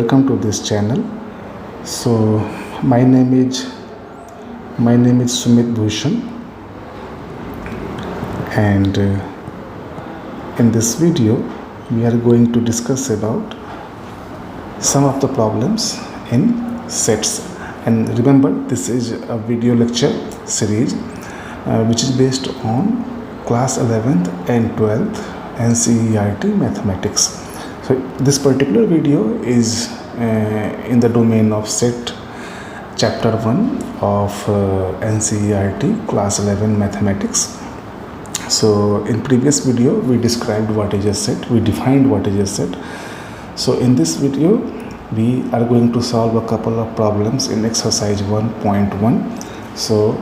Welcome to this channel. So my name is Sumit Bhushan, and in this video we are going to discuss about some of the problems in sets. And remember, this is a video lecture series which is based on class 11th and 12th NCERT mathematics. So this particular video is in the domain of set chapter 1 of NCERT class 11 mathematics. So in previous video we described what is a set, we defined what is a set. So in this video we are going to solve a couple of problems in exercise 1.1. So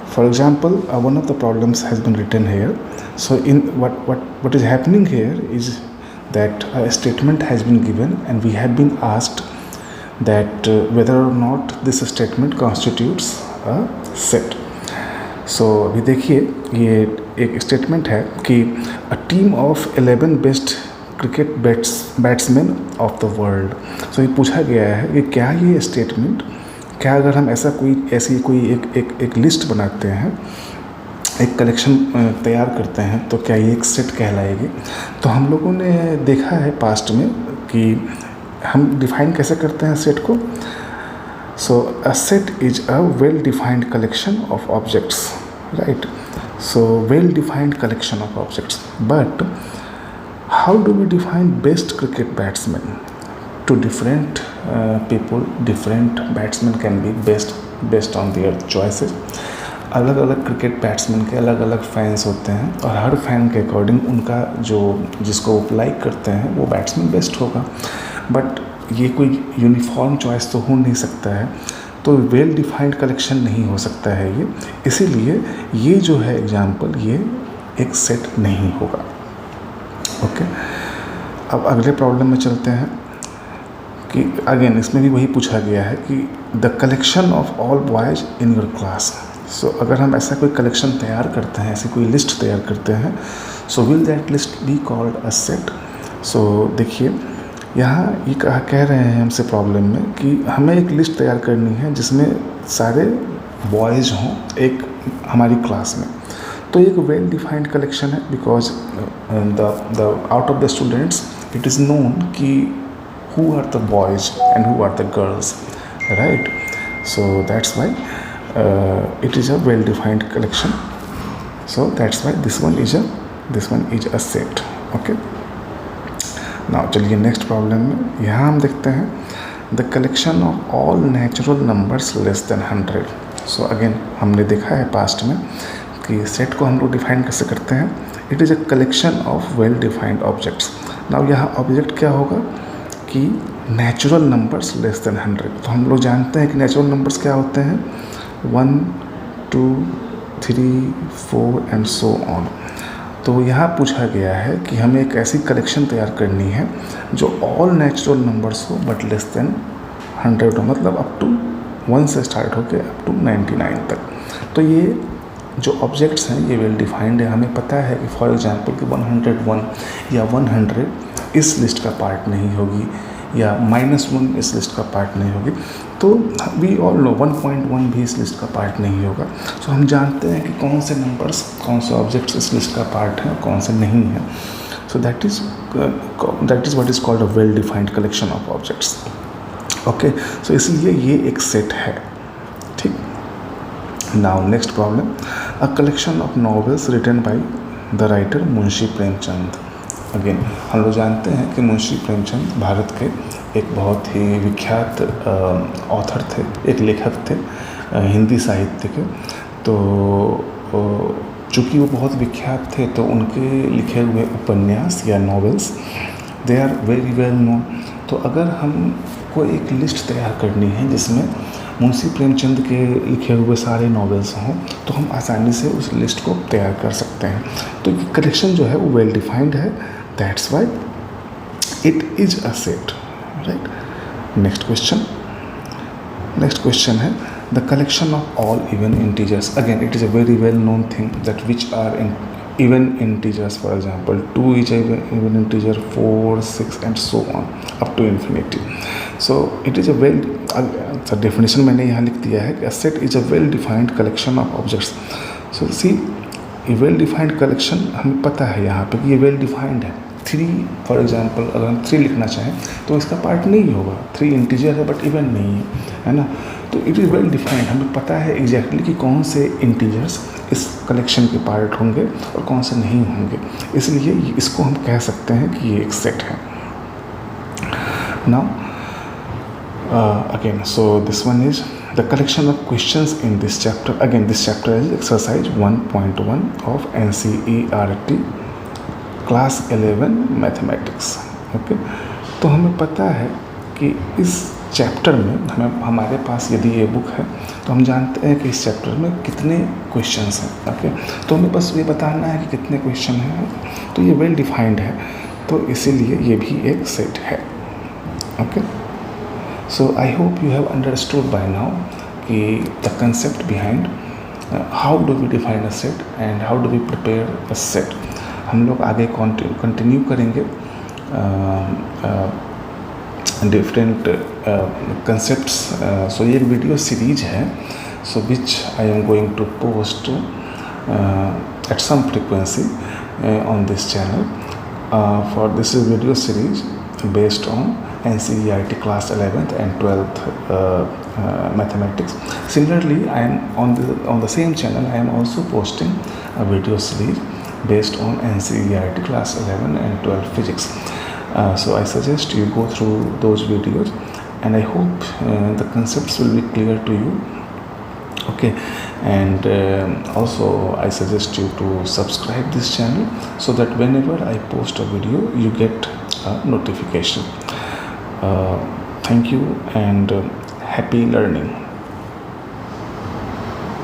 for example, one of the problems has been written here. So in what is happening here is that a statement has been given and we have been asked that whether or not this statement constitutes a set. So अभी देखिए, ये एक statement है कि a team of 11 best cricket batsmen of the world. So ये पूछा गया है कि क्या ये स्टेटमेंट, क्या अगर हम ऐसी कोई एक लिस्ट बनाते हैं, एक कलेक्शन तैयार करते हैं, तो क्या ये एक सेट कहलाएगी? तो हम लोगों ने देखा है पास्ट में कि हम डिफाइन कैसे करते हैं सेट को. So a set is a well defined collection of objects, right? So well defined collection of objects. But how do we define best cricket batsman? To different people, different batsman can be based on their choices. अलग अलग cricket batsman के अलग अलग fans होते हैं और हर fan के according उनका जिसको वो लाइक करते हैं वो बैट्समैन बेस्ट होगा. बट ये कोई यूनिफॉर्म चॉइस तो हो नहीं सकता है, तो वेल डिफाइंड कलेक्शन नहीं हो सकता है ये. इसीलिए ये जो है एग्जाम्पल, ये एक सेट नहीं होगा. ओके, अब अगले प्रॉब्लम में चलते हैं कि अगेन इसमें भी वही पूछा गया है कि the collection of all boys in your class. So अगर हम ऐसा कोई कलेक्शन तैयार करते हैं, ऐसी कोई लिस्ट तैयार करते हैं, so will that list be called a set? So देखिए, यहाँ ये कह रहे हैं हमसे प्रॉब्लम में कि हमें एक लिस्ट तैयार करनी है जिसमें सारे बॉयज़ हों एक हमारी क्लास में. तो एक वेल डिफाइंड कलेक्शन है because the out of the students it is known कि who are the boys and who are the girls, right? So that's why it is a well defined collection. So that's why this one is a set. Okay, now चलिए next problem में यहाँ हम देखते हैं the collection of all natural numbers less than 100. So again हमने देखा है past में कि सेट को हम लोग डिफाइन कैसे करते हैं. It is a collection of well defined objects. Now यहाँ ऑब्जेक्ट क्या होगा कि नेचुरल नंबर्स लेस देन 100. तो हम लोग जानते हैं कि नेचुरल नंबर्स क्या होते हैं, 1, 2, 3, 4 एंड सो ऑन. तो यहाँ पूछा गया है कि हमें एक ऐसी कलेक्शन तैयार करनी है जो ऑल नेचुरल नंबर्स हो बट लेस देन 100 हो, मतलब अप टू 1 से स्टार्ट होकर अप टू 99 तक. तो ये जो ऑब्जेक्ट्स हैं ये वेल डिफाइंड है. हमें पता है कि फॉर एग्जांपल कि 101 या 100 इस लिस्ट का पार्ट नहीं होगी या -1 इस लिस्ट का पार्ट नहीं होगी. तो वी ऑल नो 1.1 भी इस लिस्ट का पार्ट नहीं होगा. सो हम जानते हैं कि कौन से नंबर्स, कौन से ऑब्जेक्ट्स इस लिस्ट का पार्ट हैं, कौन से नहीं हैं. So that is what is called a well defined collection of objects. Okay, so इसलिए ये एक सेट है. ठीक. Now next problem, a collection of novels written by the writer Munshi Premchand. Again हम लोग जानते हैं कि मुंशी प्रेमचंद भारत के एक बहुत ही विख्यात ऑथर थे, एक लेखक थे हिंदी साहित्य के. तो चूँकि वो बहुत विख्यात थे तो उनके लिखे हुए उपन्यास या novels they are very well known. तो अगर हमको एक लिस्ट तैयार करनी है जिसमें मुंशी प्रेमचंद के लिखे हुए सारे नॉवेल्स हों तो हम आसानी से उस लिस्ट को तैयार कर सकते हैं. तो ये कलेक्शन जो है वो वेल डिफाइंड है. That's why it is a set, right? Next question है the collection of all even integers. Again it is a very well known thing that which are even integers. For example, 2 is even integer, 4, 6 and so on up to infinity. So it is a definition मैंने यहाँ लिख दिया है कि a set is a well defined collection of objects. So see, a well defined collection हमें पता है यहाँ पे कि ये well defined है. 3 फॉर एग्जांपल अगर हम 3 लिखना चाहें तो इसका पार्ट नहीं होगा. 3 इंटीजर है बट इवन नहीं है ना. तो इट इज़ वेल डिफाइंड, हमें पता है एग्जैक्टली कि कौन से इंटीजर्स इस कलेक्शन के पार्ट होंगे और कौन से नहीं होंगे. इसलिए इसको हम कह सकते हैं कि ये एक सेट है. Now again, so this one is the collection of questions in this chapter. Again, this chapter is exercise 1.1 of NCERT class 11 mathematics. Okay, तो हमें पता है कि इस चैप्टर में हमारे पास यदि ये बुक है तो हम जानते हैं कि इस चैप्टर में कितने क्वेश्चंस हैं. ओके, तो हमें बस ये बताना है कि कितने क्वेश्चन हैं. तो ये वेल डिफाइंड है, तो इसीलिए ये भी एक सेट है. Okay, so I hope you have understood by now the concept behind how do we define a set and how do we prepare a set. हम लोग आगे कंटिन्यू करेंगे डिफरेंट कंसेप्ट्स. सो ये एक वीडियो सीरीज है, so which I am going to post at some frequency on this channel. For this is video series based on NCERT class 11th and 12th mathematics. Similarly, I am on the same channel. I am also posting a video series based on NCERT class 11 and 12 physics. So I suggest you go through those videos, and I hope the concepts will be clear to you. Okay, and also I suggest you to subscribe this channel so that whenever I post a video you get a notification. Thank you and happy learning.